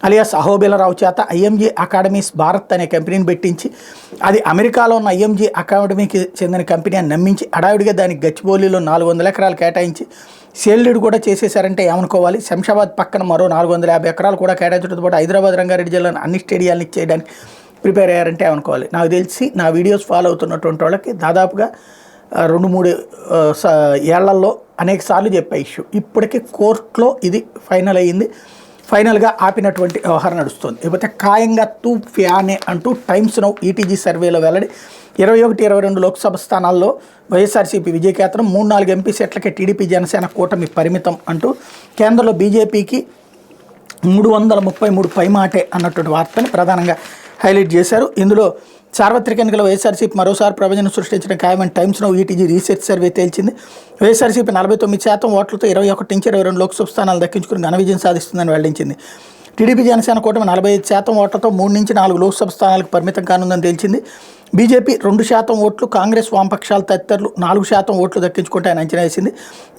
Alias అహోబిలరావు చేత IMG academies Bharat అనే కంపెనీని పెట్టించి అది అమెరికాలో ఉన్న ఐఎంజీ అకాడమీకి చెందిన కంపెనీ అని నమ్మించి అడావిడిగా దానికి గచ్చిబౌలిలో 400 ఎకరాలు కేటాయించి సేల్డ్ కూడా చేసేశారంటే ఏమనుకోవాలి. శంషాబాద్ పక్కన మరో 450 ఎకరాలు కూడా కేటాయించడంతో పాటు హైదరాబాద్ రంగారెడ్డి జిల్లాను అన్ని స్టేడియాలను ఇచ్చేయడానికి ప్రిపేర్ అయ్యారంటే ఏమనుకోవాలి. నాకు తెలిసి నా వీడియోస్ ఫాలో అవుతున్నటువంటి వాళ్ళకి దాదాపుగా 2-3 ఏళ్లలో అనేక సార్లు చెప్పే ఇష్యూ ఇప్పటికీ కోర్టులో ఇది ఫైనల్ అయ్యింది. ఫైనల్గా ఆపినటువంటి వ్యవహారం నడుస్తుంది. ఇకపోతే ఖాయంగా తూ ఫ్యానే అంటూ టైమ్స్ నౌ ఈటీజీ సర్వేలో వెల్లడి 21-22 లోక్సభ స్థానాల్లో వైఎస్ఆర్సీపీ విజయకేతనం 3-4 ఎంపీ సీట్లకే టీడీపీ జనసేన కూటమి పరిమితం అంటూ కేంద్రంలో బీజేపీకి 333 పైమాటే అన్నటువంటి వార్తని ప్రధానంగా హైలైట్ చేశారు. ఇందులో సార్వత్రిక ఎన్నికల వైఎస్ఆర్సీపీ మరోసారి ప్రభంజనం సృష్టించిన ఖాయమని Times Now ETG research survey తేల్చింది. వైఎస్ఆర్సీపీ 49% ఓట్లతో 21-22 లోక్సభ స్థానాలు దక్కించుకుని ఘన విజయం సాధిస్తుందని వెల్లడించింది. టీడీపీ జనసేన కూటమి 45% ఓట్లతో 3-4 లోక్సభ స్థానాలకు పరిమితం కానుందని తేల్చింది. బీజేపీ 2% ఓట్లు, కాంగ్రెస్ వామపక్షాల తదితరులు 4% ఓట్లు దక్కించుకుంటాయని అంచనా వేసింది.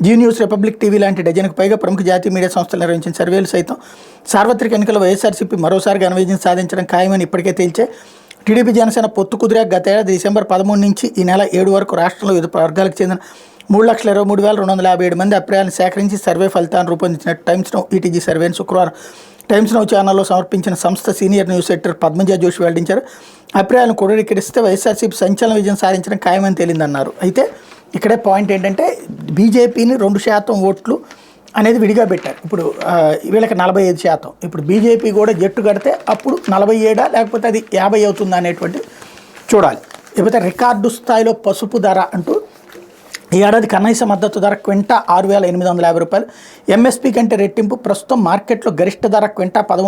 జీ న్యూస్, రిపబ్లిక్ టీవీ లాంటి డజన్కు పైగా ప్రముఖ జాతీయ మీడియా సంస్థలు నిర్వహించిన సర్వేలు సైతం సార్వత్రిక ఎన్నికల్లో వైఎస్ఆర్సీపీ మరోసారి ఘన విజయం సాధించడం ఖాయమని ఇప్పటికే తేల్చాయి. టీడీపీ జనసేన పొత్తు కుదిరాక గతేడాది డిసెంబర్ 13 నుంచి ఈ నెల 7 వరకు రాష్ట్రంలో వివిధ వర్గాలకు చెందిన 3,23,250 మంది అభిప్రాయాలను సేకరించి సర్వే ఫలితాన్ని రూపొందించినట్టు టైమ్స్ నౌ ఈటీజీ సర్వేను శుక్రవారం టైమ్స్ నౌ ఛానల్లో సమర్పించిన సంస్థ senior news editor Padmaja Joshi వెల్లడించారు. అభిప్రాయాలను క్రోడీకరిస్తే వైఎస్ఆర్సీపీ సంచలన విజయం సాధించడం ఖాయమని తేలిందన్నారు. అయితే ఇక్కడే పాయింట్ ఏంటంటే బీజేపీని 2% ఓట్లు అనేది విడిగా పెట్టారు. ఇప్పుడు వీళ్ళకి 45%. ఇప్పుడు బీజేపీ కూడా జట్టు కడితే అప్పుడు 47 లేకపోతే అది 50 అవుతుందా అనేటువంటి చూడాలి. లేకపోతే రికార్డు స్థాయిలో పసుపు ధర అంటూ ఈ ఏడాది కనీస మద్దతు ధర క్వింటా 6,850 రూపాయలు, ఎంఎస్పీ కంటే రెట్టింపు. ప్రస్తుతం మార్కెట్లో గరిష్ట ధర క్వింటా